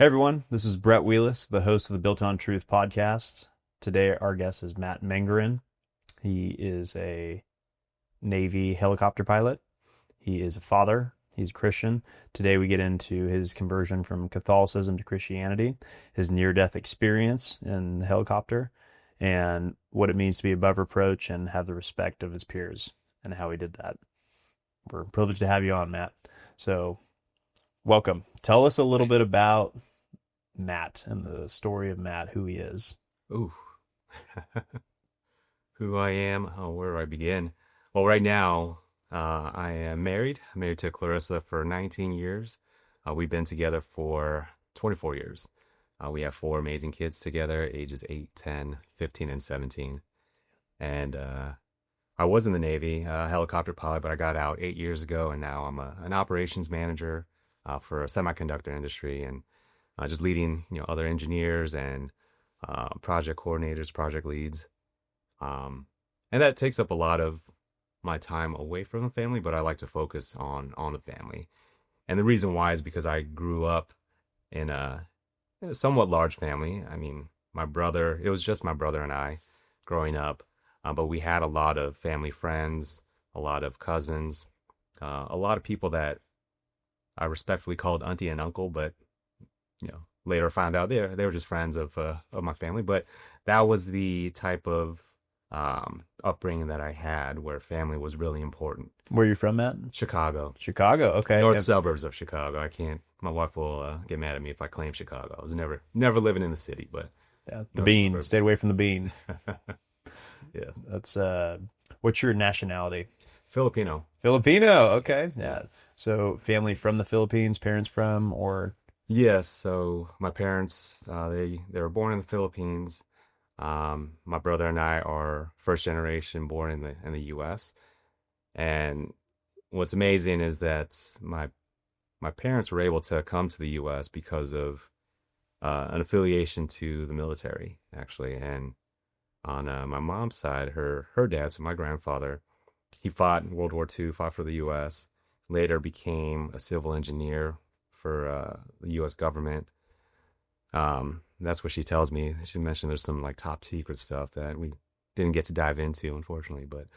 Hey everyone, this is Brett Wheelis, the host of the Built on Truth podcast. Today our guest is Matt Mangaran. He is a Navy helicopter pilot. He is a father. He's a Christian. Today we get into his conversion from Catholicism to Christianity, his near-death experience in the helicopter, and what it means to be above reproach and have the respect of his peers, and how he did that. We're privileged to have you on, Matt. So welcome. Tell us a little bit about Matt and the story of Matt, who he is. Ooh, who I am? Oh, where do I begin? Well, right now, I am married. I'm married to Clarissa for 19 years. We've been together for 24 years. We have four amazing kids together, ages 8, 10, 15, and 17. And I was in the Navy, helicopter pilot, but I got out 8 years ago, and now I'm an operations manager for a semiconductor industry, and just leading, other engineers and project coordinators, project leads. And that takes up a lot of my time away from the family, but I like to focus on the family. And the reason why is because I grew up in a somewhat large family. I mean, it was just my brother and I growing up, but we had a lot of family friends, a lot of cousins, a lot of people that I respectfully called auntie and uncle, but later found out they were just friends of my family. But that was the type of upbringing that I had, where family was really important. Where are you from, Matt? Chicago, Chicago. Okay. north suburbs of Chicago. I can't. My wife will get mad at me if I claim Chicago. I was never living in the city, but Yeah, the north bean. suburbs. Stayed away from the bean. Yes, That's what's your nationality? Filipino. Filipino. Okay. Yeah. Yeah. So family from the Philippines, parents from, or Yes, so my parents, they were born in the Philippines. My brother and I are first generation born in the U.S. And what's amazing is that my parents were able to come to the U.S. because of an affiliation to the military, actually. And on my mom's side, her dad, so my grandfather, he fought in World War II, fought for the U.S. Later became a civil engineer for the U.S. government. That's what she tells me. She mentioned there's some like top secret stuff that we didn't get to dive into, unfortunately, but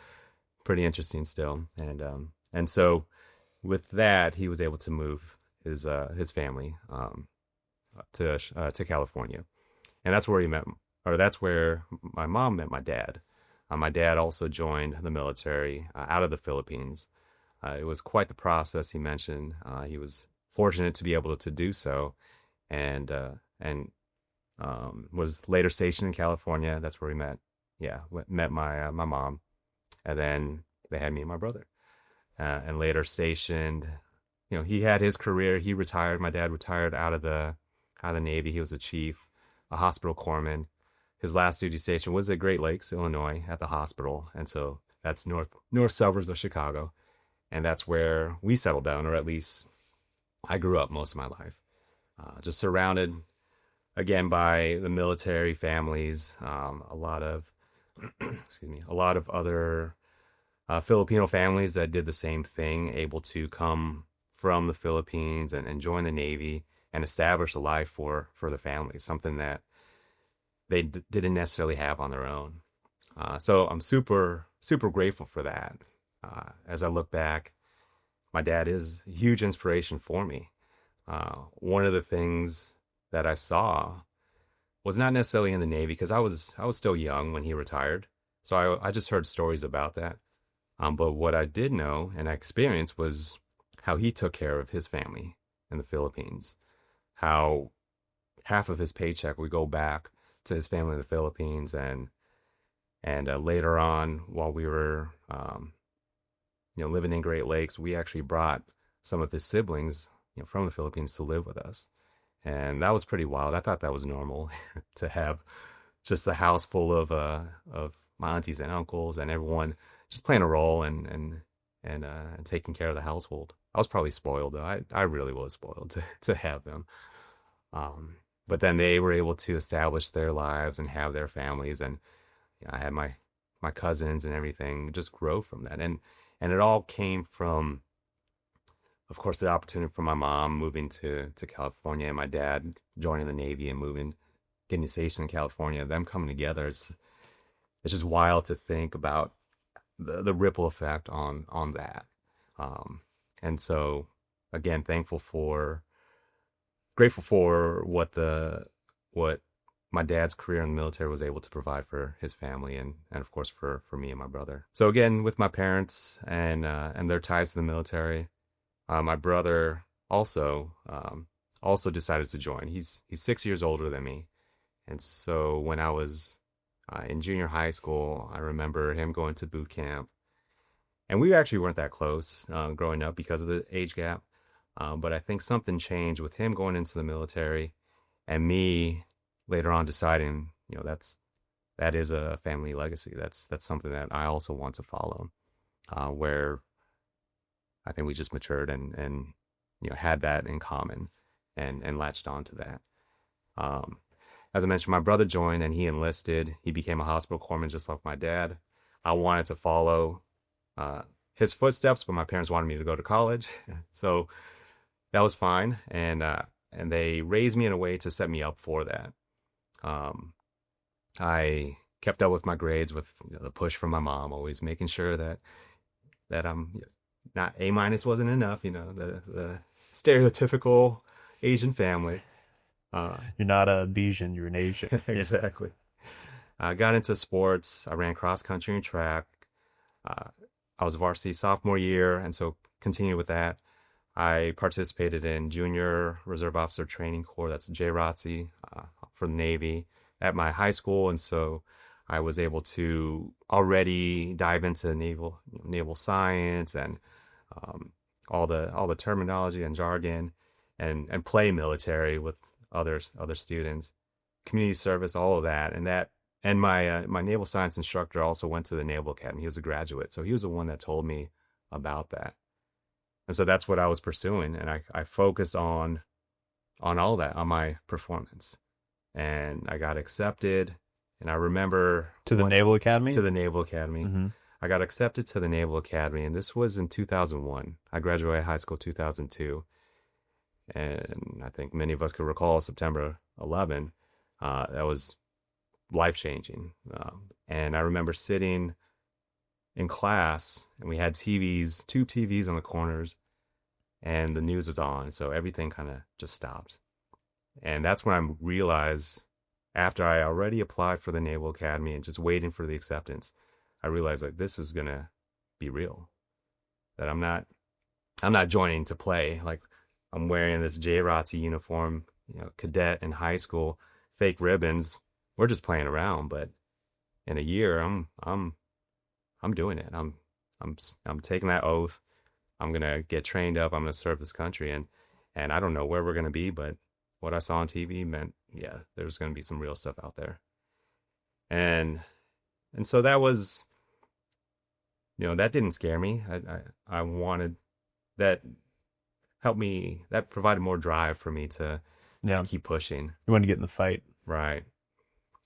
pretty interesting still. And so with that, he was able to move his family to California, and that's where he met, or that's where my mom met my dad. My dad also joined the military out of the Philippines. It was quite the process. He mentioned he was fortunate to be able to do so, and was later stationed in California. That's where we met. Yeah, met my mom, and then they had me and my brother, and later stationed. He had his career. He retired. My dad retired out of the Navy. He was a chief, a hospital corpsman. His last duty station was at Great Lakes, Illinois, at the hospital, and so that's north suburbs of Chicago, and that's where we settled down, or at least I grew up most of my life, just surrounded again by the military families, a lot of excuse me, a lot of other Filipino families that did the same thing, able to come from the Philippines and join the Navy and establish a life for the family, something that they didn't necessarily have on their own. So I'm super super grateful for that. As I look back, my dad is a huge inspiration for me. One of the things that I saw was not necessarily in the Navy, because I was still young when he retired, so I just heard stories about that. But what I did know and I experienced was how he took care of his family in the Philippines. How half of his paycheck would go back to his family in the Philippines, and later on, while we were living in Great Lakes, we actually brought some of his siblings from the Philippines to live with us. And that was pretty wild. I thought that was normal to have just the house full of my aunties and uncles and everyone just playing a role and taking care of the household. I was probably spoiled though. I really was spoiled to have them. But then they were able to establish their lives and have their families, and I had my cousins and everything just grow from that. And it all came from of course, the opportunity for my mom moving to California and my dad joining the Navy and getting stationed in California, them coming together, it's just wild to think about the ripple effect on that. And so again, grateful for what my dad's career in the military was able to provide for his family and of course for me and my brother. So again, with my parents and their ties to the military, my brother also decided to join. He's 6 years older than me, and so when I was in junior high school, I remember him going to boot camp, and we actually weren't that close growing up because of the age gap. But I think something changed with him going into the military, and me later on deciding, that is a family legacy. That's something that I also want to follow. Where I think we just matured and had that in common and latched on to that. As I mentioned, my brother joined and he enlisted. He became a hospital corpsman just like my dad. I wanted to follow his footsteps, but my parents wanted me to go to college, so that was fine. And they raised me in a way to set me up for that. I kept up with my grades with the push from my mom, always making sure that I'm not A minus wasn't enough, the stereotypical Asian family. You're not a Bijan, you're an Asian. Exactly. I got into sports. I ran cross country and track. I was varsity sophomore year, and so continued with that. I participated in Junior Reserve Officer Training Corps, that's JROTC, for the Navy at my high school, and so I was able to already dive into naval science and all the terminology and jargon, and play military with other students, community service, all of that, and my naval science instructor also went to the Naval Academy. He was a graduate, so he was the one that told me about that. And so that's what I was pursuing, and I focused on all that, on my performance, and I got accepted. And I remember to the Naval Academy. To the Naval Academy, mm-hmm. I got accepted to the Naval Academy, and this was in 2001. I graduated high school 2002, and I think many of us could recall September 11. That was life changing, and I remember sitting in class, and we had TVs, tube TVs on the corners, and the news was on, so everything kind of just stopped. And that's when I realized, after I already applied for the Naval Academy and just waiting for the acceptance, I realized like this was gonna be real. That I'm not joining to play. Like, I'm wearing this JROTC uniform, cadet in high school, fake ribbons. We're just playing around, but in a year, I'm doing it. I'm taking that oath. I'm gonna get trained up. I'm gonna serve this country, and I don't know where we're gonna be, but what I saw on TV meant, yeah, there's gonna be some real stuff out there. And so that was, that didn't scare me. I wanted that, helped me, that provided more drive for me to keep pushing. You want to get in the fight, right?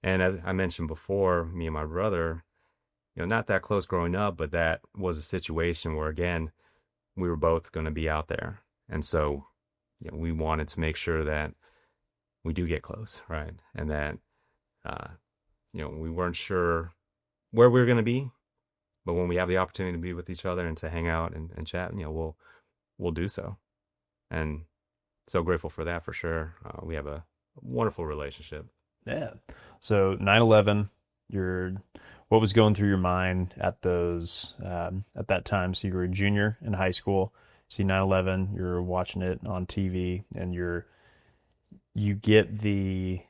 And as I mentioned before, me and my brother, not that close growing up, but that was a situation where, again, we were both going to be out there. And so, we wanted to make sure that we do get close, right? And that, we weren't sure where we were going to be, but when we have the opportunity to be with each other and to hang out and chat, we'll do so. And so grateful for that, for sure. We have a wonderful relationship. Yeah. So 9/11, what was going through your mind at that time? So you were a junior in high school. See 9/11, you're watching it on TV, and you get the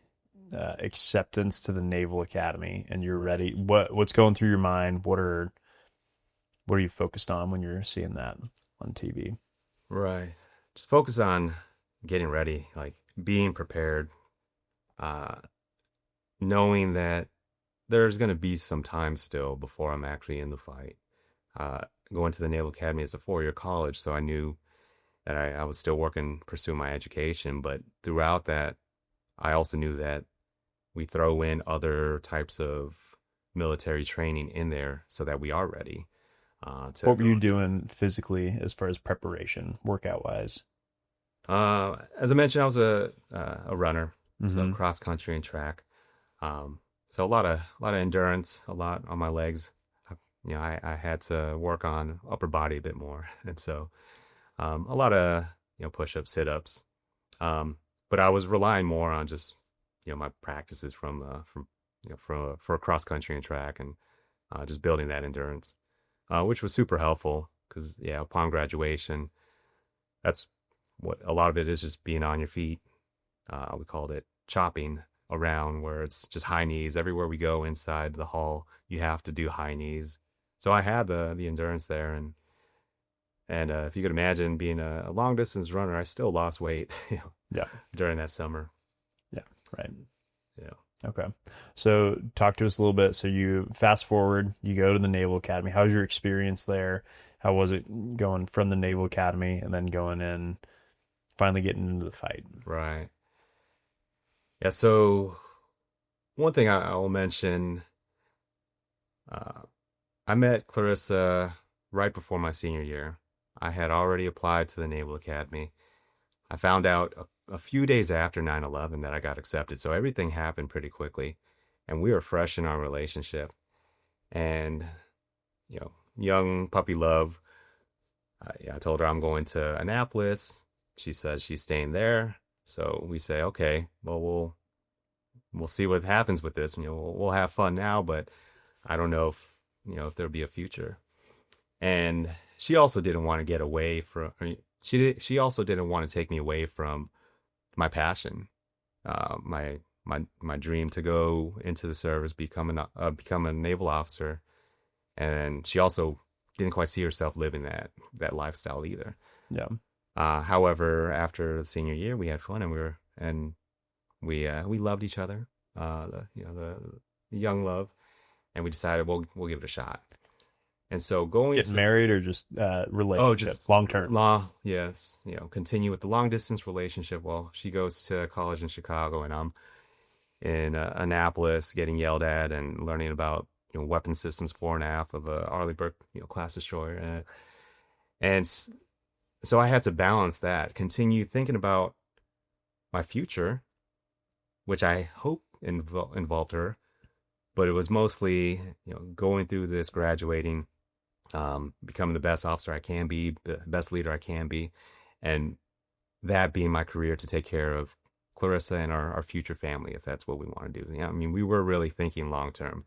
acceptance to the Naval Academy, and you're ready. What's going through your mind? What are you focused on when you're seeing that on TV? Right. Just focus on getting ready, like being prepared, knowing that there's going to be some time still before I'm actually in the fight. Going to the Naval Academy is a 4-year college, so I knew that I was still pursuing my education. But throughout that, I also knew that we throw in other types of military training in there so that we are ready. To What were go. you doing physically as far as preparation, workout wise? As I mentioned, I was a runner, so Mm-hmm. cross country and track. So a lot of endurance, a lot on my legs. I had to work on upper body a bit more, and so a lot of push-ups, sit-ups. But I was relying more on just my practices from for cross country and track, and just building that endurance, which was super helpful because upon graduation, that's what a lot of it is, just being on your feet. We called it chopping around, where it's just high knees everywhere we go inside the hall. You have to do high knees. So I had the endurance there, and if you could imagine being a long distance runner, I still lost weight Yeah. during that summer. Yeah. Right. Yeah. Okay. So talk to us a little bit. So you fast forward, you go to the Naval Academy. How was your experience there? How was it going from the Naval Academy and then going in, finally getting into the fight? Right. Yeah. So one thing I will mention, uh, I met Clarissa right before my senior year. I had already applied to the Naval Academy. I found out a few days after 9/11 that I got accepted. So everything happened pretty quickly. And we were fresh in our relationship. And, young puppy love. I told her I'm going to Annapolis. She says she's staying there. So we say, okay, well, we'll see what happens with this. We'll have fun now, but I don't know if there'll be a future. And she also didn't want to get away from. She also didn't want to take me away from my passion, my dream to go into the service, become a naval officer. And she also didn't quite see herself living that lifestyle either. Yeah. However, after the senior year, we had fun, and we loved each other, the young love, and we decided we'll give it a shot. And so Getting married or just relationship, just long term? yes, continue with the long distance relationship. Well, she goes to college in Chicago, and I'm in Annapolis, getting yelled at and learning about weapon systems fore and aft of a Arleigh Burke class destroyer, and so I had to balance that, continue thinking about my future, which I hope involved her, but it was mostly going through this, graduating, becoming the best officer I can be, the best leader I can be, and that being my career to take care of Clarissa and our future family, if that's what we want to do. Yeah, I mean, we were really thinking long term,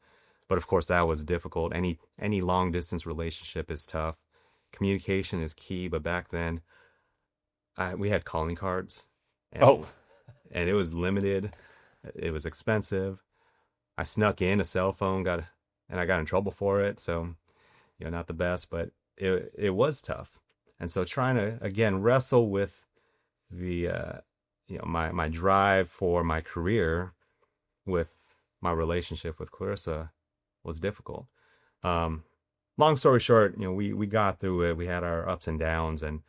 but of course that was difficult. Any long distance relationship is tough. Communication is key, but back then we had calling cards, and, Oh, and it was limited. It was expensive. I snuck in a cell phone, and I got in trouble for it. So, not the best, but it was tough. And so trying to again wrestle with the my drive for my career with my relationship with Clarissa was difficult. Long story short, we got through it. We had our ups and downs, and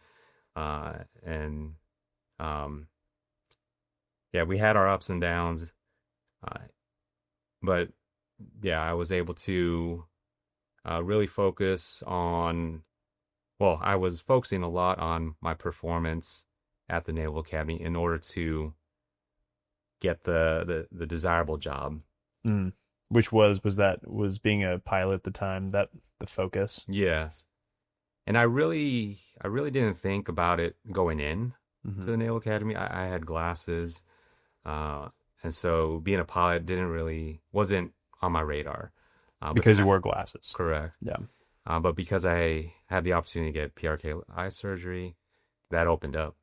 we had our ups and downs. But yeah, I was able to really focus on. Well, I was focusing a lot on my performance at the Naval Academy in order to get the desirable job. mm. Which was being a pilot at the time, that the focus? Yes, and I really didn't think about it going in to the Naval Academy. I had glasses, and so being a pilot wasn't on my radar. Because you wore glasses. Correct. Yeah. But because I had the opportunity to get PRK eye surgery, that opened up.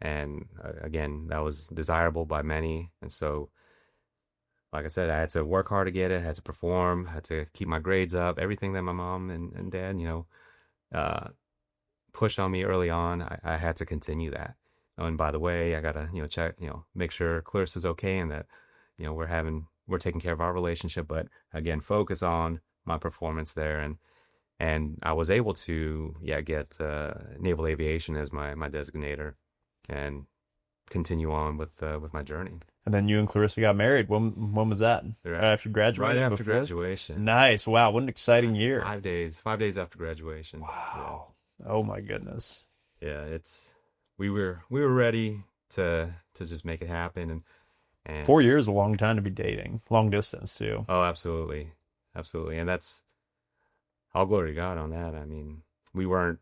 And again, that was desirable by many. And so, like I said, I had to work hard to get it, had to perform, had to keep my grades up, everything that my mom and dad, pushed on me early on. I had to continue that. Oh, and by the way, I gotta, check, make sure Clarissa's okay, and that, we're taking care of our relationship, but again, focus on my performance there. And I was able to, get naval aviation as my designator, and continue on with my journey. And then you and Clarissa got married. When was that? Right after graduation? Right after graduation. Nice. Wow, what an exciting year. 5 days. 5 days after graduation. Wow. Yeah. Oh my goodness. Yeah, we were ready to just make it happen, and 4 years is a long time to be dating. Long distance too. Oh, absolutely. Absolutely. And that's all glory to God on that. I mean, we weren't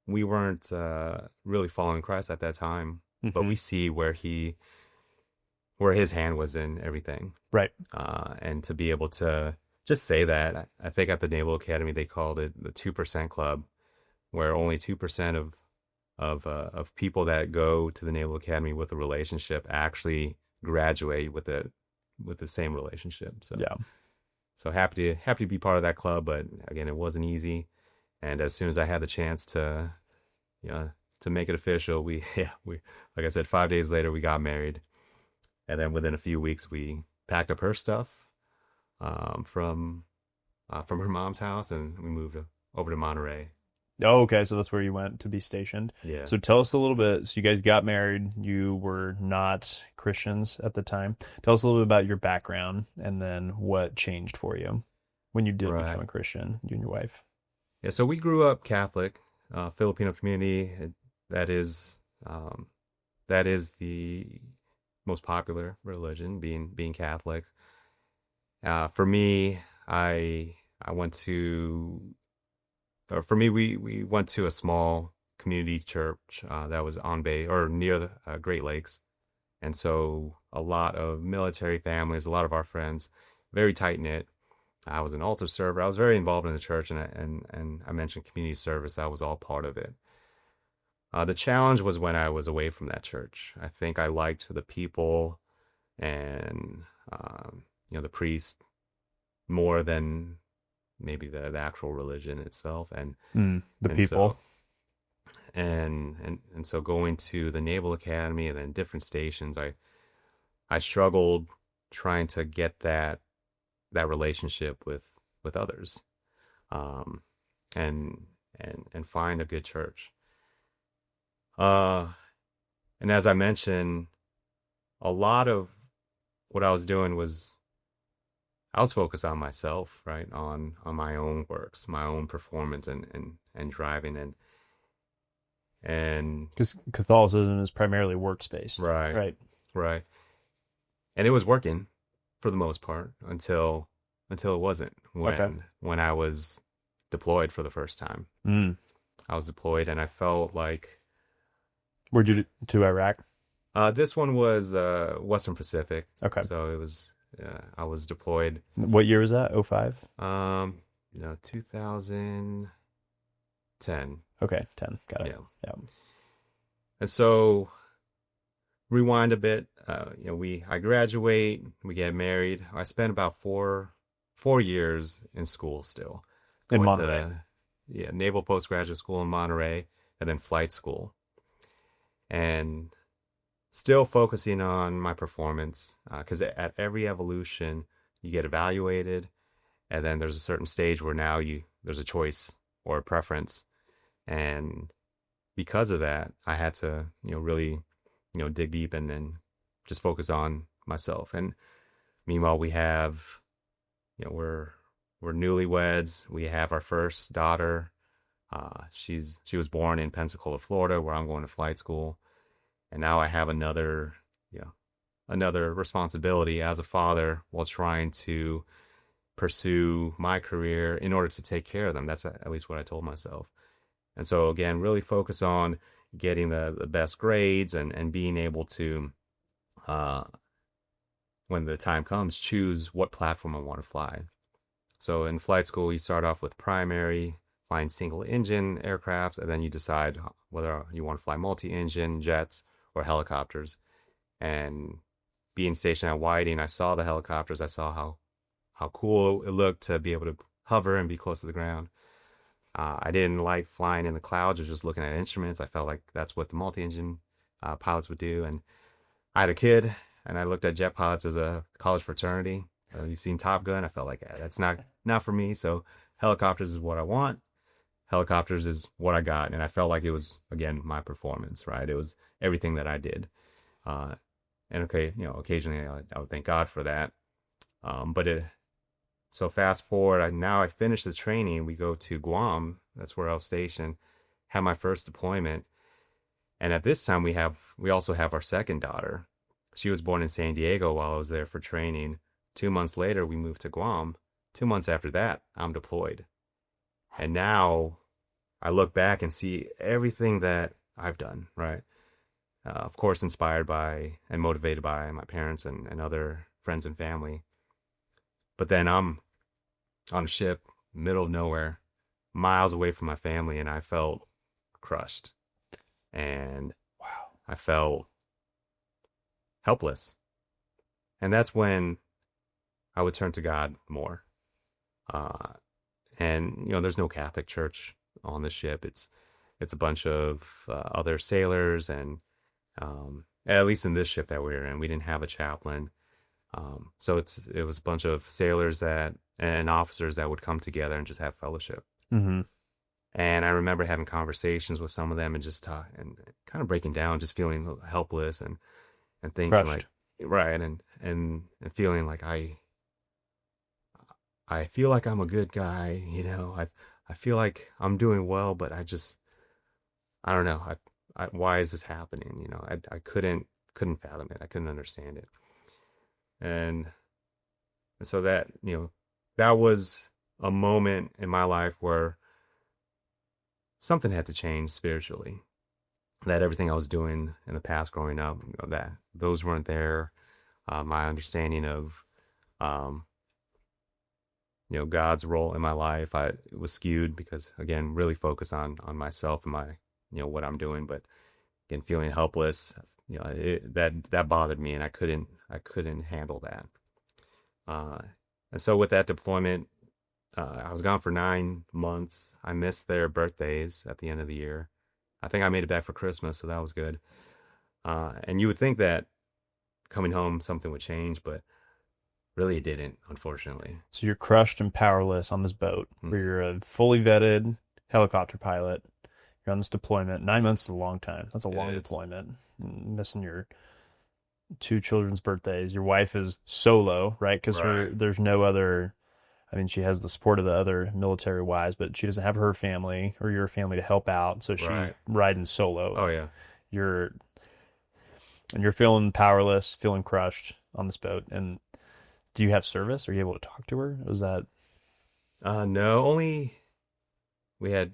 really following Christ at that time, but we see where his hand was in everything. Right. And to be able to just say that, I think at the Naval Academy, they called it the 2% Club, where only 2% of people that go to the Naval Academy with a relationship actually graduate with the same relationship. So yeah. So happy to be part of that club, but again, it wasn't easy. And as soon as I had the chance to make it official, we like I said, 5 days later we got married, and then within a few weeks we packed up her stuff from her mom's house, and we moved over to Monterey. Oh, okay. So that's where you went to be stationed. Yeah. So tell us a little bit. So you guys got married. You were not Christians at the time. Tell us a little bit about your background and then what changed for you when you did become a Christian, you and your wife. Yeah. So we grew up Catholic, Filipino community. That is the most popular religion, being Catholic. For me, we went to a small community church that was on Bay or near the Great Lakes. And so a lot of military families, a lot of our friends, very tight knit. I was an altar server. I was very involved in the church, and I mentioned community service. That was all part of it. The challenge was when I was away from that church. I think I liked the people and the priest more than maybe the actual religion itself, and people. So going to the Naval Academy and then different stations, I struggled trying to get that relationship with others, and find a good church. And as I mentioned, a lot of what I was doing was I was focused on myself, right? On my own works, my own performance and driving and because Catholicism is primarily works-based. Right. And it was working for the most part until it wasn't when I was deployed for the first time. I was deployed and I felt like. Where'd you to Iraq? This one was Western Pacific. Okay. So it was. I was deployed. What year was that? 05? 2010. Okay, 10. Got it. Yeah. And so, rewind a bit. I graduate. We get married. I spent about four years in school still. In Monterey. Naval Postgraduate School in Monterey, and then flight school. And still focusing on my performance, because at every evolution you get evaluated, and then there's a certain stage where now there's a choice or a preference, and because of that I had to really dig deep and just focus on myself. And meanwhile we have we're newlyweds. We have our first daughter. She was born in Pensacola, Florida, where I'm going to flight school. And now I have another responsibility as a father while trying to pursue my career in order to take care of them. That's at least what I told myself. And so again, really focus on getting the best grades and being able to, when the time comes, choose what platform I want to fly. So in flight school, you start off with primary, flying single engine aircraft, and then you decide whether you want to fly multi-engine jets or helicopters. And being stationed at Whiting, I saw the helicopters. I saw how cool it looked to be able to hover and be close to the ground. I didn't like flying in the clouds or just looking at instruments. I felt like that's what the multi-engine pilots would do. And I had a kid, and I looked at jet pilots as a college fraternity. You've seen Top Gun. I felt like that's not for me. So helicopters is what I want. Helicopters is what I got. And I felt like it was, again, my performance, right? It was everything that I did. Uh, and okay, occasionally I would thank God for that. So fast forward, now I finished the training. We go to Guam. That's where I was stationed. Had my first deployment, and at this time we also have our second daughter. She was born in San Diego while I was there for training. 2 months later, we moved to Guam. 2 months after that, I'm deployed. And now I look back and see everything that I've done, right? Of course, inspired by and motivated by my parents and other friends and family. But then I'm on a ship, middle of nowhere, miles away from my family, and I felt crushed. And Wow. I felt helpless. And that's when I would turn to God more. And there's no Catholic church on the ship. It's a bunch of other sailors, and at least in this ship that we were in, we didn't have a chaplain. So it was a bunch of sailors and officers that would come together and just have fellowship. Mm-hmm. And I remember having conversations with some of them and just and kind of breaking down, just feeling helpless and thinking Crushed. like, right, and feeling like I feel like I'm a good guy, I feel like I'm doing well, but I don't know, why is this happening? I couldn't fathom it. I couldn't understand it. And so that was a moment in my life where something had to change spiritually. That everything I was doing in the past growing up, that those weren't there. My understanding of God's role in my life, it was skewed because, again, really focused on myself and my what I'm doing. But again, feeling helpless, that bothered me, and I couldn't handle that. And so with that deployment, I was gone for 9 months. I missed their birthdays at the end of the year. I think I made it back for Christmas, so that was good. And you would think that coming home something would change, but really it didn't, unfortunately. So you're crushed and powerless on this boat where you're a fully vetted helicopter pilot. You're on this deployment. 9 months is a long time. That's a long deployment. Missing your 2 children's birthdays. Your wife is solo, right? Because there's no other. I mean, she has the support of the other military wives, but she doesn't have her family or your family to help out. So she's riding solo. Oh yeah. You're feeling powerless, feeling crushed on this boat. And do you have service? Are you able to talk to her? Was that? No, only we had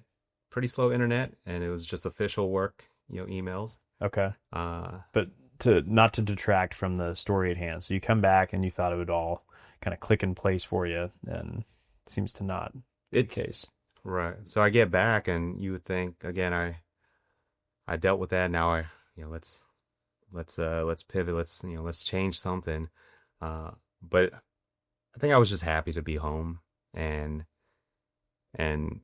pretty slow internet, and it was just official work, emails. Okay. But not to detract from the story at hand. So you come back and you thought it would all kind of click in place for you, and it seems to not be the case. Right. So I get back, and you would think, again, I dealt with that. Now let's pivot. Let's change something. But I think I was just happy to be home, and then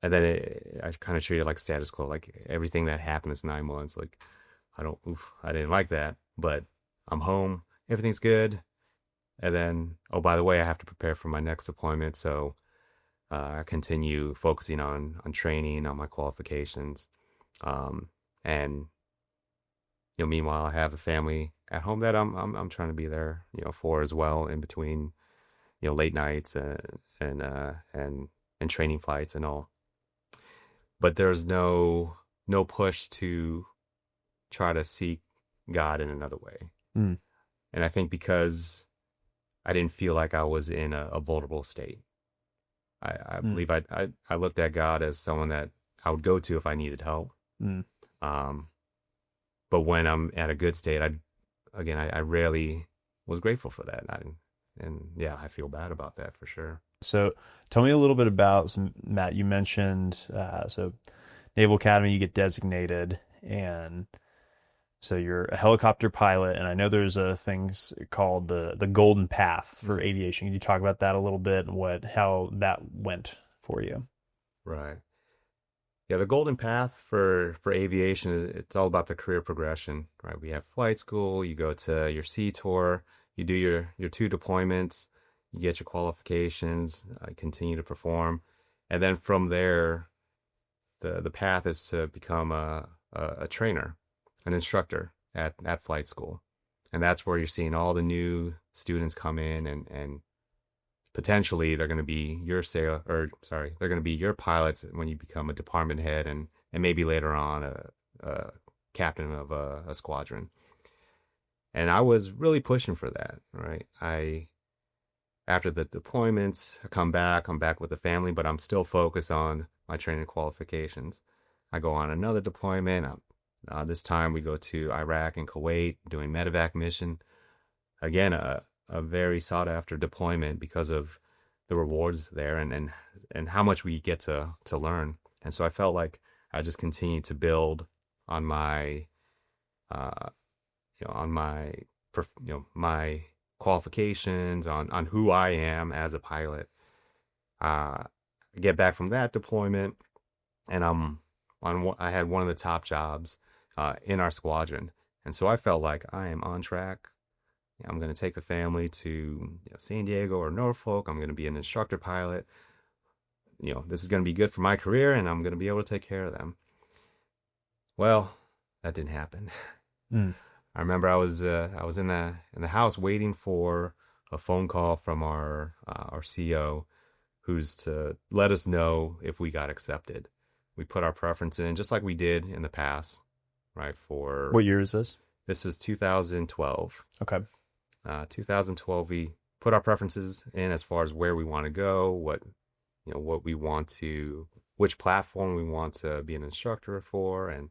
I kind of treated it like status quo, like everything that happened this 9 months. Like I didn't like that, but I'm home. Everything's good. And then, oh, by the way, I have to prepare for my next deployment. So I continue focusing on training, on my qualifications. And meanwhile, I have a family at home that I'm trying to be there, for as well, in between, late nights and training flights and all. But there's no push to try to seek God in another way. Mm. And I think because I didn't feel like I was in a vulnerable state. I believe I looked at God as someone that I would go to if I needed help. Mm. But when I'm at a good state, I rarely was grateful for that. And I feel bad about that for sure. So tell me a little bit about, Matt, you mentioned, so Naval Academy, you get designated, and so you're a helicopter pilot, and I know there's things called the golden path for aviation. Can you talk about that a little bit and how that went for you? Right. Yeah, the golden path for aviation it's all about the career progression, right? We have flight school, you go to your sea tour, you do your 2 deployments, you get your qualifications, continue to perform, and then from there, the path is to become a trainer, an instructor at flight school. And that's where you're seeing all the new students come in, and potentially they're going to be they're going to be your pilots when you become a department head, and maybe later on a captain of a squadron. And I was really pushing for that, right? After the deployments, I'm back with the family, but I'm still focused on my training qualifications. I go on another deployment. This time we go to Iraq and Kuwait doing medevac mission. Again, a very sought after deployment because of the rewards there and how much we get to learn. And so I felt like I just continued to build on my, my qualifications, on who I am as a pilot. I get back from that deployment, and I had one of the top jobs in our squadron, and so I felt like I am on track. I'm going to take the family to San Diego or Norfolk. I'm going to be an instructor pilot. This is going to be good for my career, and I'm going to be able to take care of them. Well, that didn't happen. I remember I was in the house waiting for a phone call from our CO, who's to let us know if we got accepted. We put our preference in just like we did in the past, right? For what year is this? This was 2012. Okay. 2012, we put our preferences in as far as where we want to go, what we want to, which platform we want to be an instructor for, and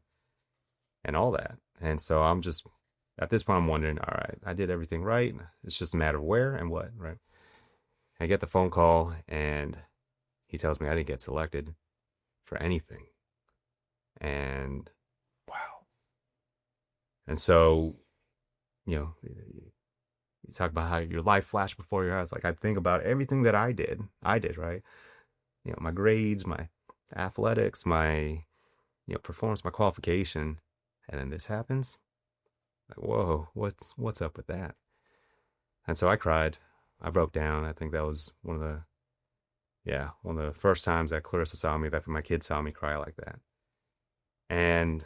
all that. And so I'm just, at this point, I'm wondering, all right, I did everything right. It's just a matter of where and what, right? I get the phone call, and he tells me I didn't get selected for anything. And wow. And so, you talk about how your life flashed before your eyes. Like, I think about everything that I did, right? My grades, my athletics, my, performance, my qualification. And then this happens. Like, whoa, what's up with that? And so I cried. I broke down. I think that was one of the first times that Clarissa saw me, that my kids saw me cry like that. And,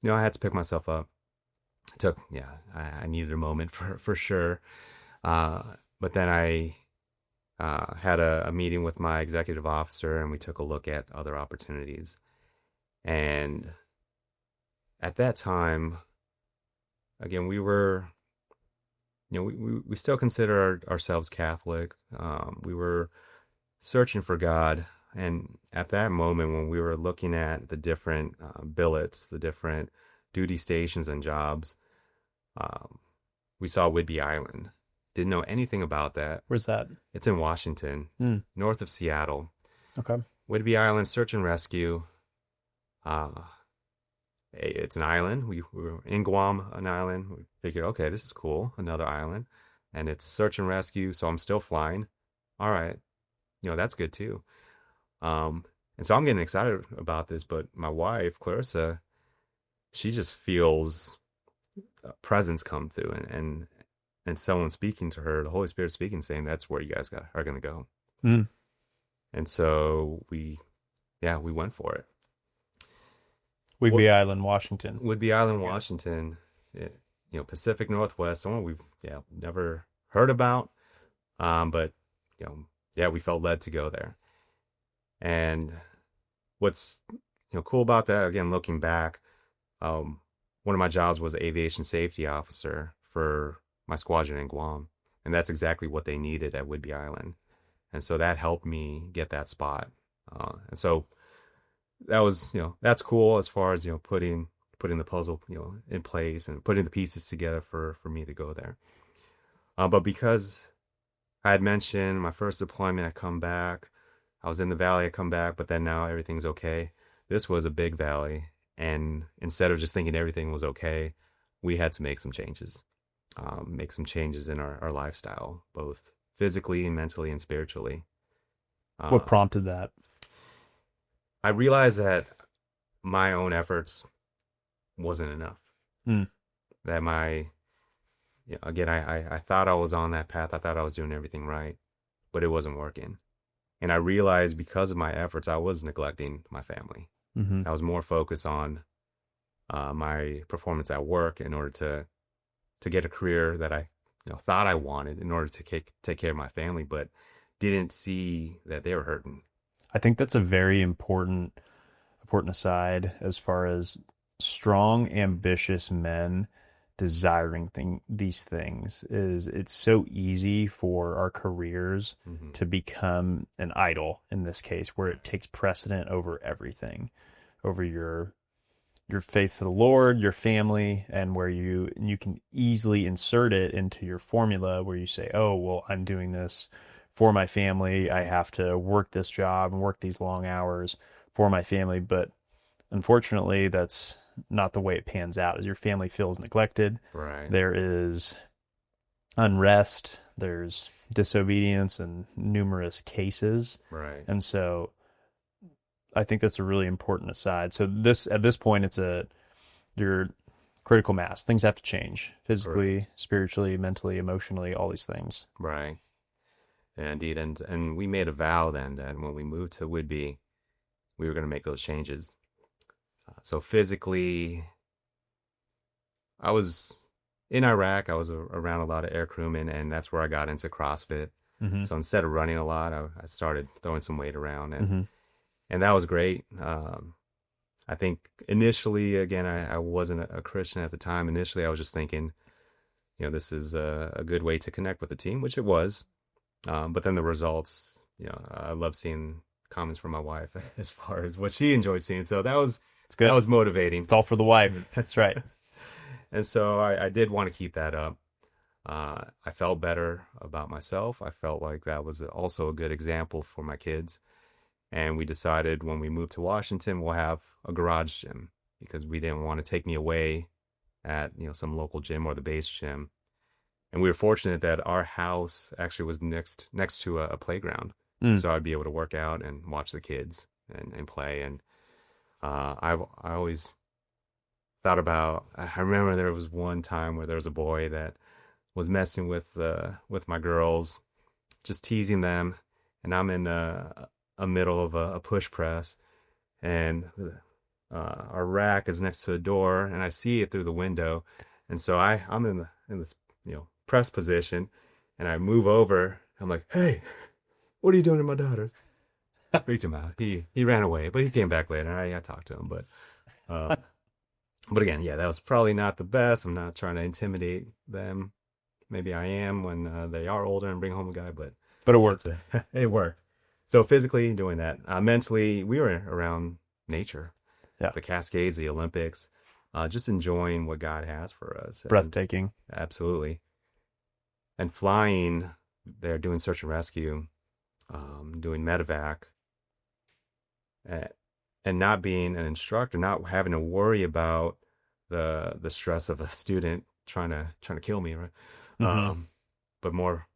I had to pick myself up. I needed a moment for sure. But then I had a meeting with my executive officer, and we took a look at other opportunities. And at that time, again, we were, we still consider ourselves Catholic. We were searching for God. And at that moment, when we were looking at the different billets, the different duty stations and jobs, we saw Whidbey Island. Didn't know anything about that. Where's that? It's in Washington, north of Seattle. Okay. Whidbey Island, search and rescue. It's an island. We were in Guam, an island. We figured, okay, this is cool, another island. And it's search and rescue, so I'm still flying. All right. That's good too. And so I'm getting excited about this, but my wife, Clarissa, she just feels a presence come through, and someone speaking to her, the Holy Spirit speaking, saying that's where you guys are going to go. And so we went for it. Whidbey Island, Washington. Whidbey Island, Washington. Pacific Northwest, someone we've never heard about, but we felt led to go there. And what's cool about that, again, looking back, one of my jobs was aviation safety officer for my squadron in Guam, and that's exactly what they needed at Whidbey Island. And so that helped me get that spot. And so that was, that's cool as far as, putting the puzzle, in place and putting the pieces together for me to go there. But because I had mentioned my first deployment, I come back, I was in the valley, I come back, but then now everything's okay. This was a big valley. And instead of just thinking everything was okay, we had to make some changes. In our lifestyle, both physically, mentally, and spiritually. What prompted that? I realized that my own efforts wasn't enough. That I thought I was on that path. I thought I was doing everything right, but it wasn't working. And I realized because of my efforts, I was neglecting my family. I was more focused on my performance at work in order to get a career that I thought I wanted in order to take care of my family, but didn't see that they were hurting. I think that's a very important aside as far as strong, ambitious men desiring these things. Is it's so easy for our careers Mm-hmm. to become an idol in this case, where it takes precedent over everything, over your faith to the Lord, your family, and where you can easily insert it into your formula where you say, oh, well, I'm doing this for my family. I have to work this job and work these long hours for my family. But unfortunately, that's not the way it pans out. As your family feels neglected, Right. there is unrest, there's disobedience in numerous cases. Right. And so I think that's a really important aside. So at this point, it's your critical mass. Things have to change physically, Correct. spiritually, mentally, emotionally, all these things. Right. Yeah, indeed. And we made a vow then that when we moved to Whidbey, we were going to make those changes. So physically, I was in Iraq. I was around a lot of air crewmen, and that's where I got into CrossFit. Mm-hmm. So instead of running a lot, I started throwing some weight around, Mm-hmm. and that was great. I think initially, again, I wasn't a Christian at the time. Initially, I was just thinking, this is a good way to connect with the team, which it was. But then the results, I love seeing comments from my wife as far as what she enjoyed seeing. So It's good. that was motivating. It's all for the wife. That's right. And so I did want to keep that up. I felt better about myself. I felt like that was also a good example for my kids. And we decided when we moved to Washington, we'll have a garage gym because we didn't want to take me away at, some local gym or the base gym. And we were fortunate that our house actually was next to a playground. Mm. So I'd be able to work out and watch the kids and play. And I always thought about, I remember there was one time where there was a boy that was messing with my girls, just teasing them. And I'm in a middle of a push press, and our rack is next to a door, and I see it through the window. And so I'm in this press position, and I move over. I'm like, hey, what are you doing to my daughters? Freaked him out. He ran away, but he came back later. I talked to him, but again, yeah, that was probably not the best. I'm not trying to intimidate them. Maybe I am when they are older and bring home a guy, but it worked. It worked. So physically doing that, mentally we were around nature, the Cascades, the Olympics, just enjoying what God has for us. Breathtaking. And, absolutely. And flying there, doing search and rescue, doing medevac, and not being an instructor, not having to worry about the stress of a student trying to kill me, right? Mm-hmm. But more.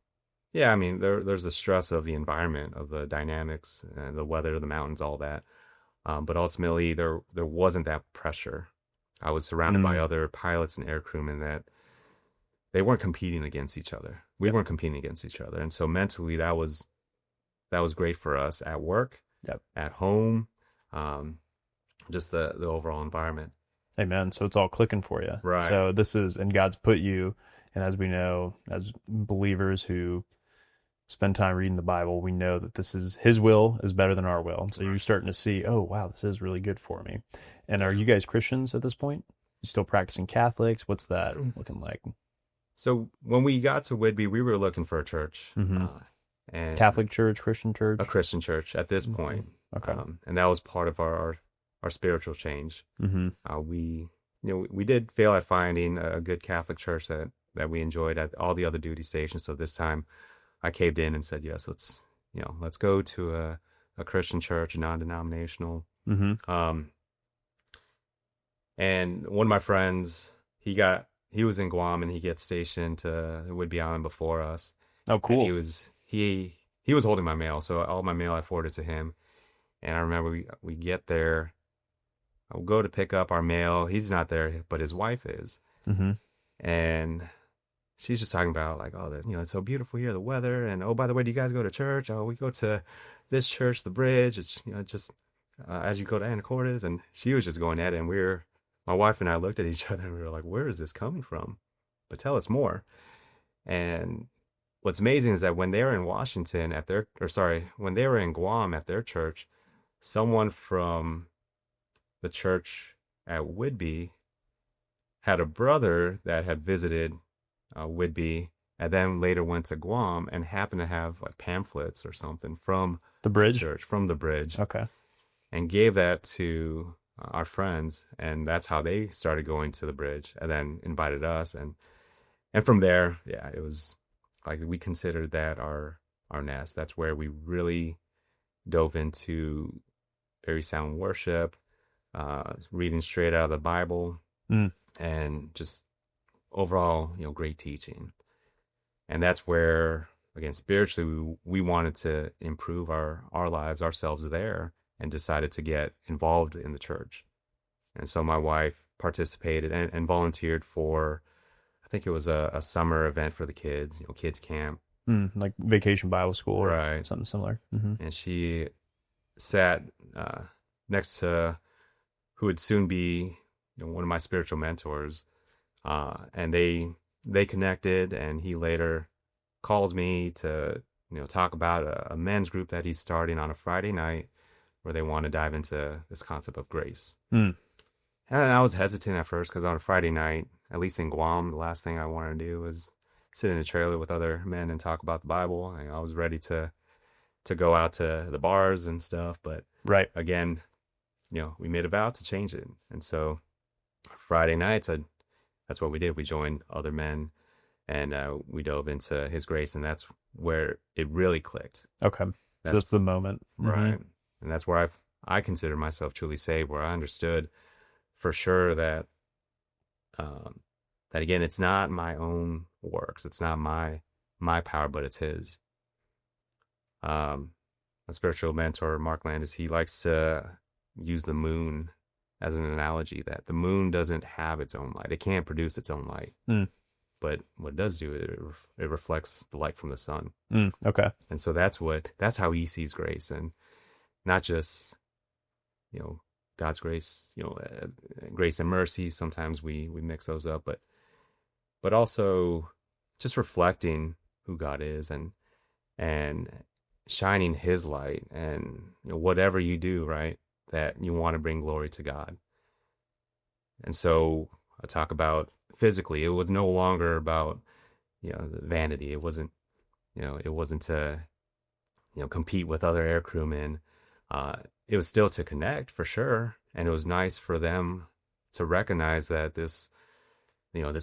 Yeah, I mean, there's the stress of the environment, of the dynamics, the weather, the mountains, all that. But ultimately, there wasn't that pressure. I was surrounded by other pilots and air crewmen that they weren't competing against each other. We weren't competing against each other, and so mentally, that was great for us at work, at home, just the overall environment. Amen. So it's all clicking for you. Right. So and God's put you, and as we know, as believers who spend time reading the Bible, we know that His will is better than our will. And so you're starting to see, oh, wow, this is really good for me. And are you guys Christians at this point? You still practicing Catholics? What's that looking like? So when we got to Whidbey, we were looking for a church. Mm-hmm. And Catholic church, Christian church? A Christian church at this point. Okay. And that was part of our spiritual change. Mm-hmm. We did fail at finding a good Catholic church that we enjoyed at all the other duty stations. So this time I caved in and said, yes, let's go to a Christian church, non-denominational. Mm-hmm. And one of my friends, he was in Guam and he gets stationed to Whidbey Island before us. Oh, cool. And he was holding my mail, so all my mail I forwarded to him. And I remember we get there, I'll go to pick up our mail. He's not there, but his wife is. Mm-hmm. And she's just talking about like, oh, it's so beautiful here, the weather. And, oh, by the way, do you guys go to church? Oh, we go to this church, the Bridge. It's, just as you go to Anacortes. And she was just going at it. And my wife and I looked at each other and we were like, where is this coming from? But tell us more. And what's amazing is that when they were in Washington at their, or sorry, when they were in Guam at their church, someone from the church at Whidbey had a brother that had visited Whidbey and then later went to Guam and happened to have like pamphlets or something from The bridge? church, from the bridge, Okay. and gave that to our friends, and that's how they started going to the bridge, and then invited us, and from there, yeah, it was like we considered that our nest. That's where we really dove into very sound worship, reading straight out of the Bible, and just overall, great teaching. And that's where, again, spiritually, we wanted to improve our lives, ourselves there, and decided to get involved in the church. And so my wife participated and volunteered for, I think it was a summer event for the kids, kids camp. Like Vacation Bible School or Right. something similar. Mm-hmm. And she sat next to who would soon be one of my spiritual mentors. And they connected, and he later calls me to talk about a men's group that he's starting on a Friday night where they want to dive into this concept of grace. And I was hesitant at first because on a Friday night, at least in Guam, the last thing I wanted to do was sit in a trailer with other men and talk about the Bible. I was ready to go out to the bars and stuff, but right. Again, we made a vow to change it. And so Friday nights, that's what we did. We joined other men, and we dove into his grace, and that's where it really clicked. Okay. So that's the moment. Right. Mm-hmm. And that's where I consider myself truly saved, where I understood for sure that, that again, it's not my own works. It's not my power, but it's his. A spiritual mentor, Mark Landis, he likes to use the moon as an analogy, that the moon doesn't have its own light. It can't produce its own light. But what it does do, it reflects the light from the sun. Okay. And so that's how he sees grace, and not just, God's grace, grace and mercy. Sometimes we mix those up, but also just reflecting who God is and shining his light, and whatever you do, right, that you want to bring glory to God. And so I talk about physically, it was no longer about, the vanity. It wasn't, it wasn't to, compete with other air crewmen. It was still to connect for sure. And it was nice for them to recognize that this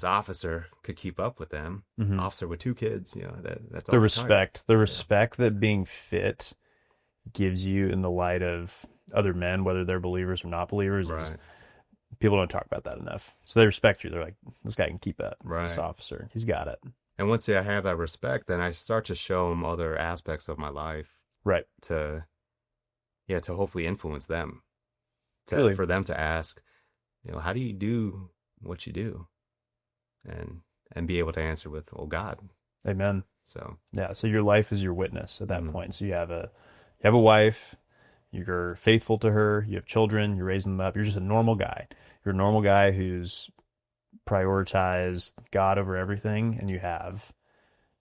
officer could keep up with them. Officer with 2 kids, that's all the respect, that being fit gives you in the light of other men, whether they're believers or not believers. Right. People don't talk about that enough. So they respect you. They're like, this guy can keep up. Right. This officer, he's got it. And once I have that respect, then I start to show them other aspects of my life. Right. To hopefully influence them. Really? For them to ask, how do you do what you do? And be able to answer with, oh, God. Amen. So yeah. So your life is your witness at that point. So you have a wife, you're faithful to her, you have children, you're raising them up. You're just a normal guy. You're a normal guy who's prioritized God over everything, and you have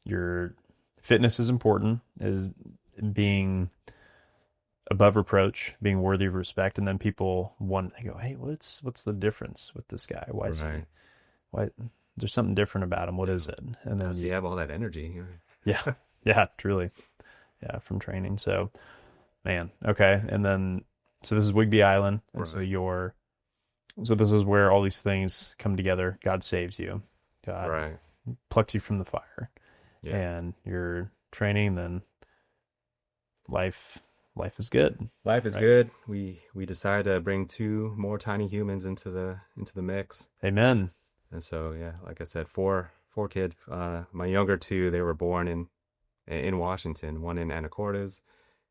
your fitness is important, is being above reproach, being worthy of respect, and then people they go, hey, what's the difference with this guy? Why is right. why there's something different about him? What is it? And then you have all that energy. yeah, truly. Yeah, from training. So man, okay. And then so this is Whidbey Island, and right. so this is where all these things come together. God saves you. God plucks you from the fire. Yeah. And you're training, then life is good. Life is good. We decide to bring 2 more tiny humans into the mix. Amen. And so like I said, 4 kids. My younger 2, they were born in Washington, one in Anacortes,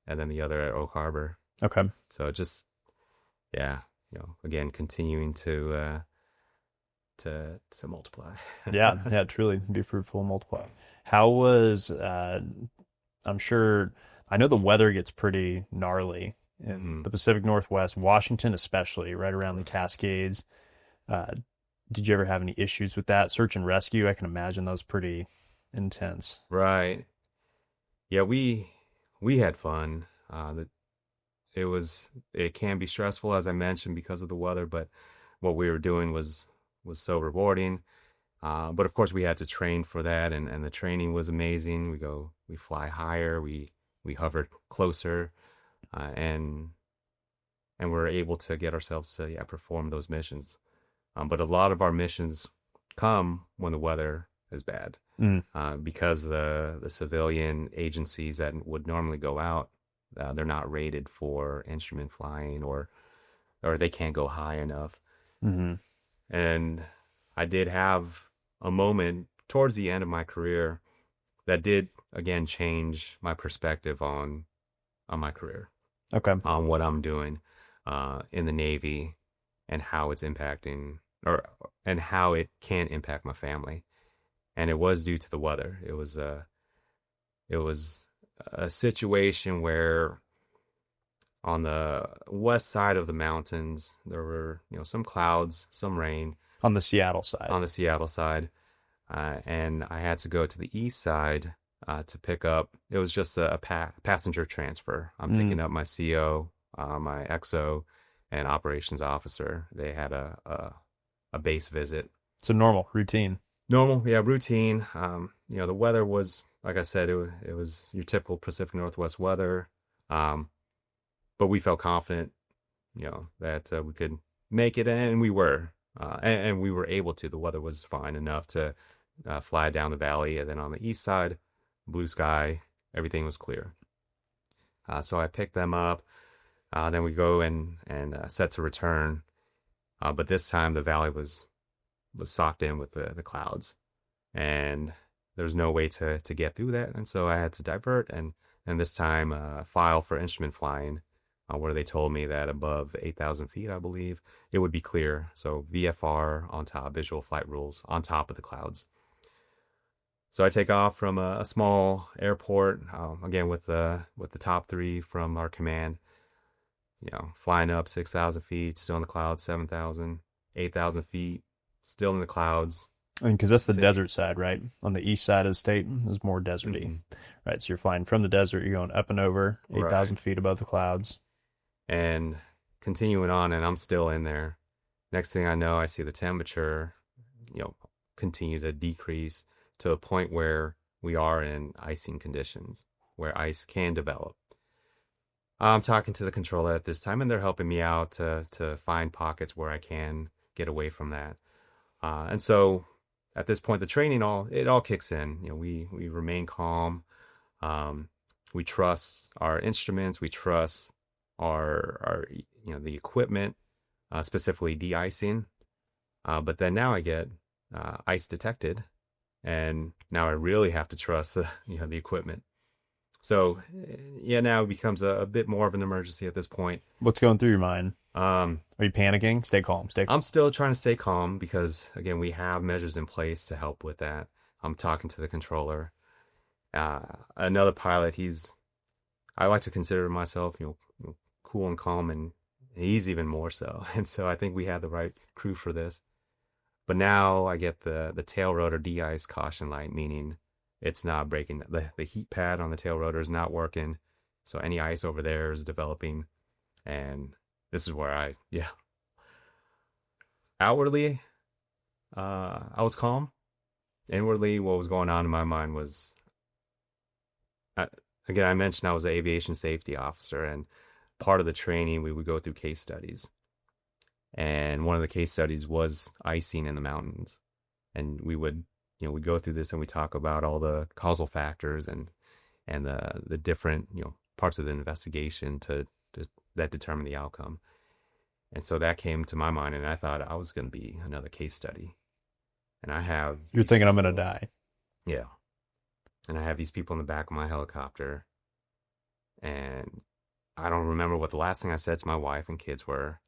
and then the other at Oak Harbor. Okay. So just again, continuing to multiply. yeah, truly be fruitful and multiply. How was I'm sure, I know the weather gets pretty gnarly in the Pacific Northwest, Washington especially, right around the Cascades. Uh, did you ever have any issues with that? Search and rescue, I can imagine that was pretty intense. Right. Yeah, we had fun. It can be stressful, as I mentioned, because of the weather, but what we were doing was so rewarding. But of course, we had to train for that, and the training was amazing. We fly higher, we hovered closer, and we're able to get ourselves to perform those missions. But a lot of our missions come when the weather is bad, Mm. because the civilian agencies that would normally go out, they're not rated for instrument flying, or they can't go high enough. Mm-hmm. And I did have a moment towards the end of my career that did again change my perspective on my career, Okay. on what I'm doing in the Navy, and how it's impacting, and how it can impact my family. And it was due to the weather. It was a situation where on the west side of the mountains there were some clouds, some rain On the Seattle side. on the Seattle side, and I had to go to the east side to pick up. It was just a passenger transfer. I'm picking up my CO, my XO, and operations officer. They had a base visit. So normal, routine. Normal, yeah, routine. The weather was, like I said, it was your typical Pacific Northwest weather. But we felt confident, that we could make it, and we were. And we were able to. The weather was fine enough to fly down the valley, and then on the east side, blue sky, everything was clear. So I picked them up. Then we go and set to return. But this time the valley was socked in with the clouds, and there's no way to get through that. And so I had to divert, and this time file for instrument flying, where they told me that above 8,000 feet, I believe, it would be clear. So VFR on top, visual flight rules on top of the clouds. So I take off from a small airport, again with the top three from our command, flying up 6,000 feet, still in the clouds, 7,000, 8,000 feet, still in the clouds. And because that's the desert side, right? On the east side of the state is more deserty. Mm-hmm. Right? So you're flying from the desert, you're going up and over 8,000 Right. feet above the clouds. And continuing on, and I'm still in there. Next thing I know, I see the temperature, continue to decrease to a point where we are in icing conditions, where ice can develop. I'm talking to the controller at this time, and they're helping me out to find pockets where I can get away from that. And so at this point, the training all kicks in. We remain calm. We trust our instruments. We trust our the equipment, specifically de-icing. But then now I get ice detected, and now I really have to trust the equipment. So now it becomes a bit more of an emergency at this point. What's going through your mind? Are you panicking? Stay calm. I'm still trying to stay calm because, again, we have measures in place to help with that. I'm talking to the controller. Another pilot, I like to consider myself, cool and calm, and he's even more so. And so I think we had the right crew for this. But now I get the tail rotor de-ice caution light, meaning it's not breaking. The heat pad on the tail rotor is not working. So any ice over there is developing. And this is where outwardly, I was calm. Inwardly, what was going on in my mind was, again, I mentioned I was an aviation safety officer, and part of the training, we would go through case studies. And one of the case studies was icing in the mountains. And we would, we go through this and we talk about all the causal factors and the different, parts of the investigation that determine the outcome. And so that came to my mind, and I thought I was going to be another case study. And You're thinking I'm going to die. Yeah. And I have these people in the back of my helicopter, and I don't remember what the last thing I said to my wife and kids were.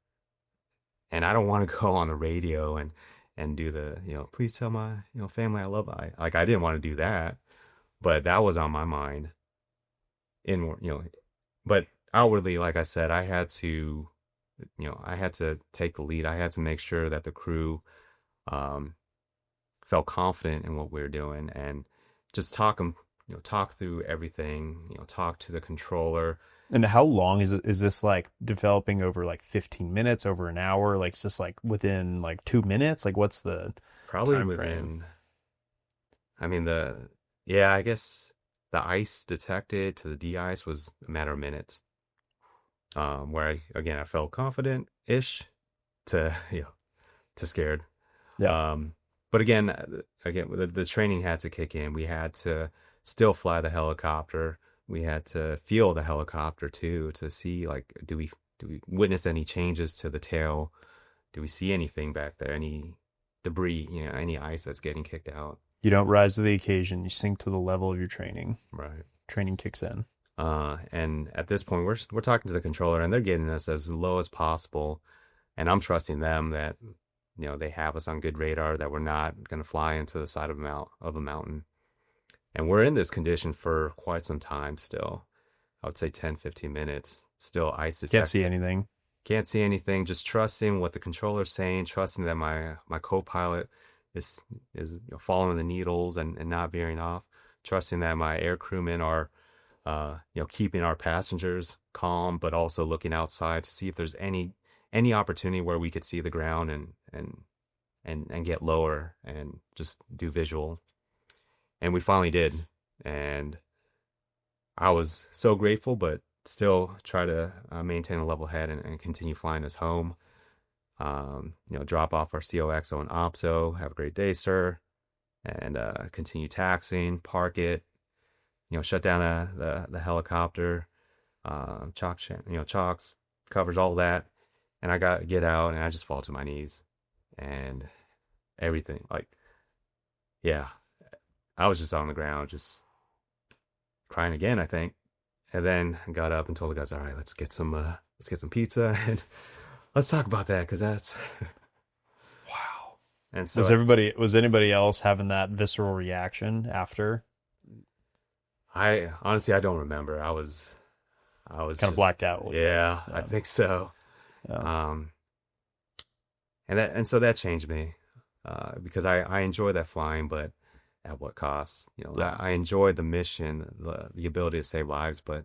And I don't want to go on the radio and do the, please tell my, family I love. I didn't want to do that, but that was on my mind. But outwardly, like I said, I had to I had to take the lead. I had to make sure that the crew um, felt confident in what we were doing, and just talk through everything, talk to the controller. And how long is it? Is this like developing over like 15 minutes, over an hour? Like, is this like within like 2 minutes? Like, what's the Probably time frame? within, I mean, yeah, I guess the ice detected to the de-ice was a matter of minutes. Where I felt confident-ish to, to scared. Yeah. But again, the training had to kick in. We had to still fly the helicopter. We had to feel the helicopter too, to see, like, do we witness any changes to the tail? Do we see anything back there? Any debris, any ice that's getting kicked out? You don't rise to the occasion. You sink to the level of your training. Right. Training kicks in. And at this point, we're talking to the controller, and they're getting us as low as possible. And I'm trusting them that they have us on good radar, that we're not going to fly into the side of a mountain. And we're in this condition for quite some time still. I would say 10, 15 minutes. Still ice detected. Can't see anything. Can't see anything. Just trusting what the controller's saying, trusting that my co-pilot is following the needles and not veering off, trusting that my air crewmen are keeping our passengers calm, but also looking outside to see if there's any opportunity where we could see the ground and get lower and just do visual. And we finally did. And I was so grateful, but still try to maintain a level head and continue flying us home. Drop off our COXO and OPSO. Have a great day, sir. And continue taxiing, park it, shut down the helicopter, chocks, covers, all that. And I get out, and I just fall to my knees, and everything, like, yeah, I was just on the ground, just crying again, I think. And then I got up and told the guys, all right, let's get some pizza, and let's talk about that, because that's Wow. And so was anybody else having that visceral reaction after? I honestly, I don't remember. I was Kind just of blacked out. Yeah, Yeah. I think so. Yeah. And so that changed me, because I enjoy that flying, but at what cost? Yeah. I enjoy the mission, the ability to save lives, but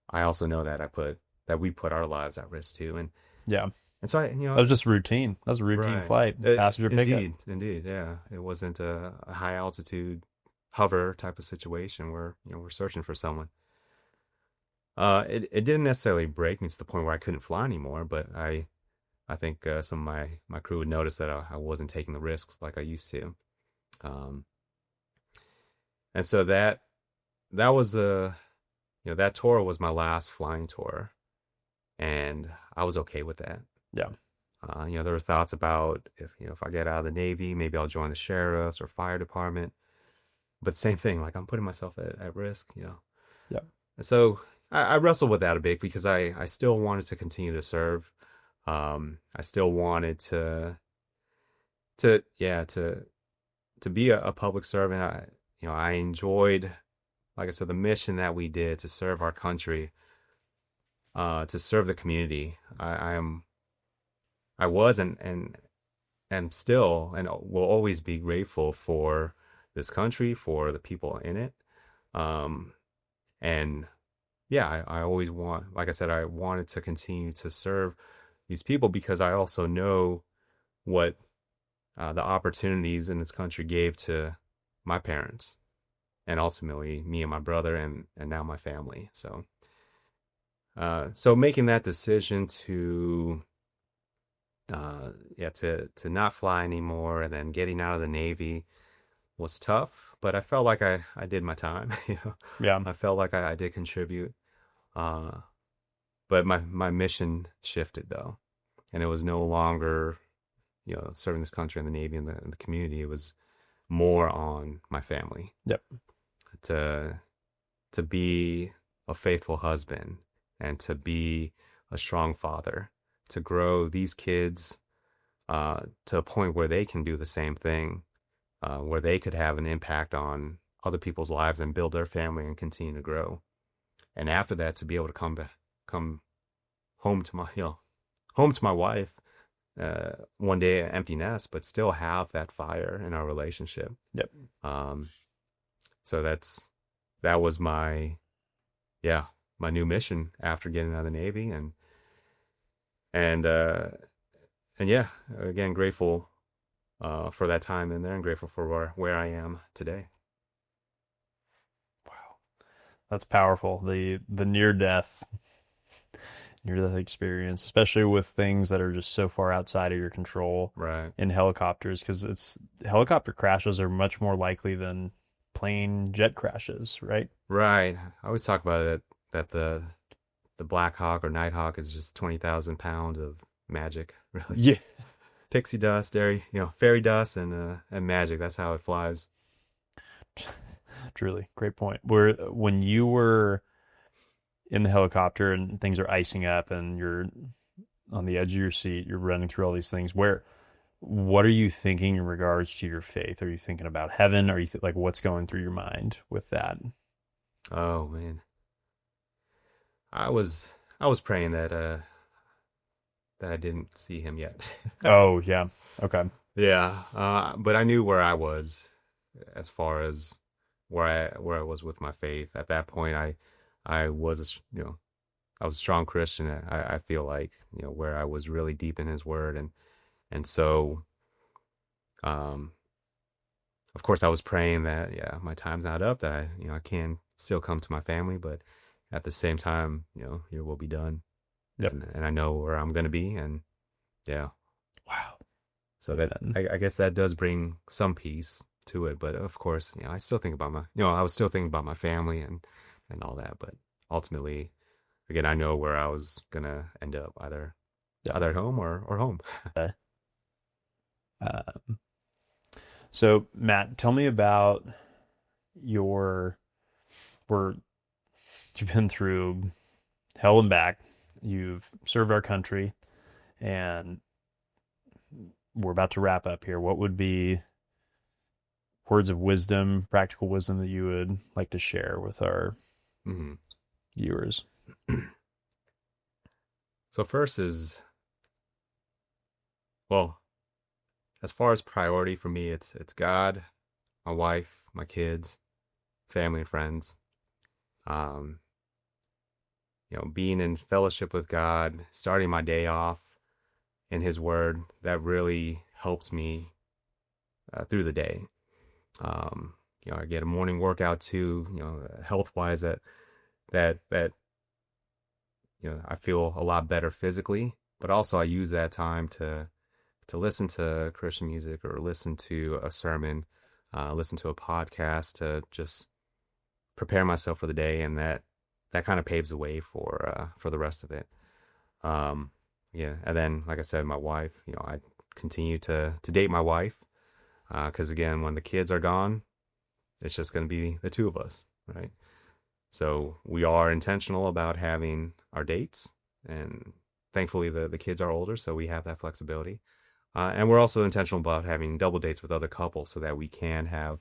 I also know that we put our lives at risk too. Yeah. And so That was just routine. That was a routine right. flight. Passenger pickup. Indeed, yeah. It wasn't a high altitude hover type of situation where we're searching for someone. It didn't necessarily break me to the point where I couldn't fly anymore, but I think some of my crew would notice that I wasn't taking the risks like I used to. And so that was that tour was my last flying tour, and I was okay with that. Yeah. There were thoughts about if I get out of the Navy, maybe I'll join the sheriff's or fire department. But same thing, like, I'm putting myself at risk, Yeah. And so I wrestled with that a bit, because I still wanted to continue to serve. I still wanted to be a public servant. I enjoyed, like I said, the mission that we did to serve our country, to serve the community. I was and still and will always be grateful for this country, for the people in it. And yeah, I always like I said, I wanted to continue to serve these people, because I also know what the opportunities in this country gave to my parents, and ultimately me and my brother, and now my family. So making that decision to not fly anymore, and then getting out of the Navy was tough, but I felt like I did my time. Yeah. I felt like I did contribute. But my mission shifted, though, and it was no longer serving this country in the Navy and the community. It was more on my family. Yep. To be a faithful husband, and to be a strong father, to grow these kids to a point where they can do the same thing, where they could have an impact on other people's lives and build their family and continue to grow. And after that, to be able to come home to home to my wife, one day an empty nest, but still have that fire in our relationship. Yep. Um, so that was yeah, my new mission after getting out of the Navy, and uh, and yeah, again, grateful for that time in there, and grateful for where I am today. Wow. That's powerful. The near death experience, especially with things that are just so far outside of your control Right. in helicopters, because it's helicopter crashes are much more likely than plane jet crashes, right? Right. I always talk about it that the Black Hawk or Nighthawk is just 20,000 pounds of magic, really. Yeah. Pixie dust, fairy dust and magic. That's how it flies. Truly, great point. Where when you were in the helicopter and things are icing up and you're on the edge of your seat, you're running through all these things. What are you thinking in regards to your faith? Are you thinking about heaven? Are you like what's going through your mind with that? Oh man. I was praying that I didn't see him yet. Oh yeah, okay, Yeah, but I knew where I was as far as where I was with my faith. At that point, I was I was a strong Christian. I feel like where I was really deep in His Word, and so um of course I was praying that my time's not up, that I can still come to my family, but at the same time your will be done, yep, and I know where I'm gonna be, and yeah. wow, So that amen. I guess that does bring some peace to it, but of course, I still think about I was still thinking about my family and all that, but ultimately, again, I know where I was gonna end up, either Yeah. at home or home. Um, so Matt, tell me about your where you've been through hell and back. You've served our country, and we're about to wrap up here. What would be words of wisdom, practical wisdom that you would like to share with our hmm viewers? So first is, well, as far as priority for me, it's God, my wife, my kids, family and friends. Um, being in fellowship with God, starting my day off in His Word, that really helps me through the day. I get a morning workout too, health wise, that I feel a lot better physically, but also I use that time to listen to Christian music or listen to a sermon, listen to a podcast to just prepare myself for the day, and that kind of paves the way for the rest of it. Yeah, and then like I said, my wife, I continue to date my wife, because again, when the kids are gone, it's just going to be the two of us, right? So we are intentional about having our dates, and thankfully the kids are older, so we have that flexibility. And we're also intentional about having double dates with other couples so that we can have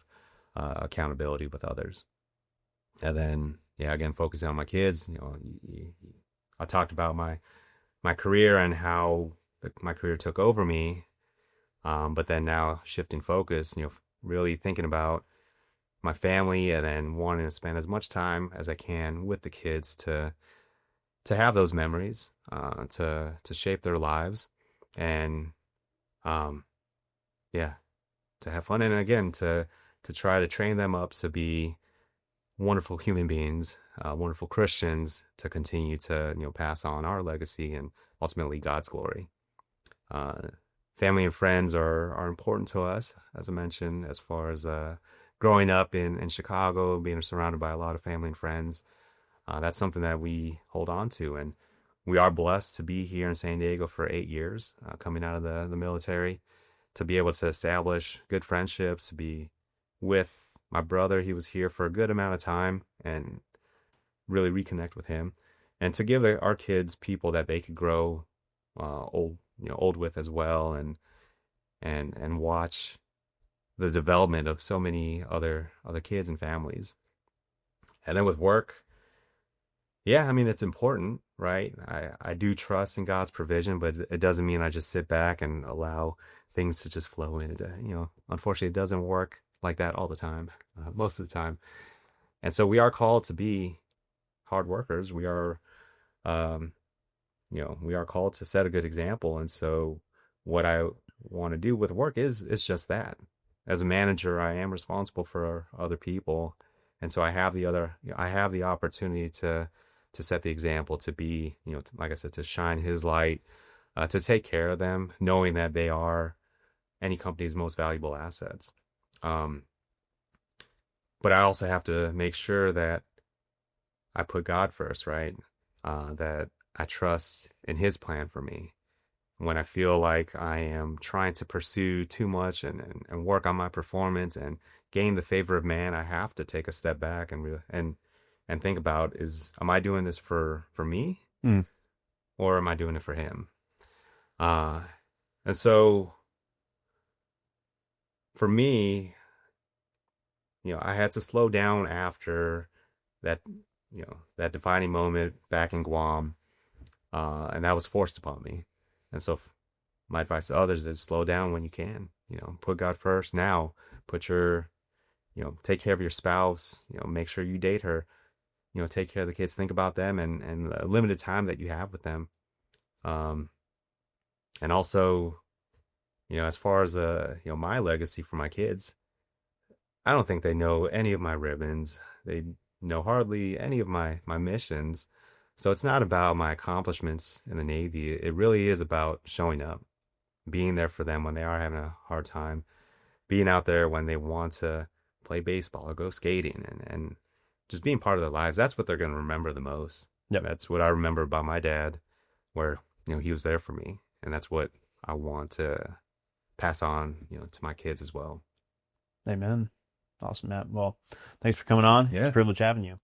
accountability with others. And then, yeah, again, focusing on my kids. I talked about my career and how my career took over me, but then now shifting focus, really thinking about my family, and then wanting to spend as much time as I can with the kids to have those memories, to shape their lives, and um, yeah, to have fun, and again to try to train them up to be wonderful human beings, wonderful Christians, to continue to pass on our legacy and ultimately God's glory. Uh, Family and friends are important to us, as I mentioned, as far as growing up in Chicago, being surrounded by a lot of family and friends. That's something that we hold on to, and we are blessed to be here in San Diego for 8 years, coming out of the military, to be able to establish good friendships, to be with my brother. He was here for a good amount of time, and really reconnect with him, and to give our kids people that they could grow old with as well, and watch the development of so many other kids and families. And then with work, Yeah, I mean, it's important, right? I do trust in God's provision, but it doesn't mean I just sit back and allow things to just flow in. Unfortunately, it doesn't work like that all the time, most of the time. And so we are called to be hard workers. Um, we are called to set a good example. And so what I want to do with work is just that. As a manager, I am responsible for other people. And so I have the opportunity to set the example, to be, like I said, to shine his light, to take care of them, knowing that they are any company's most valuable assets. Um, but I also have to make sure that I put God first, right? That I trust in his plan for me. When I feel like I am trying to pursue too much and work on my performance and gain the favor of man, I have to take a step back and think about, am I doing this for me, Mm. or am I doing it for him? Uh, and so for me, I had to slow down after that, that defining moment back in Guam, and that was forced upon me. And so my advice to others is slow down when you can. Put God first now. Put your, take care of your spouse. Make sure you date her. Take care of the kids. Think about them and the limited time that you have with them. Um, and also, as far as my legacy for my kids, I don't think they know any of my ribbons. They know hardly any of my missions. So it's not about my accomplishments in the Navy. It really is about showing up, being there for them when they are having a hard time, being out there when they want to play baseball or go skating, and just being part of their lives. That's what they're going to remember the most. Yep. That's what I remember about my dad, where, he was there for me. And that's what I want to pass on, to my kids as well. Amen. Awesome, Matt. Well, thanks for coming on. It's Yeah. a privilege having you.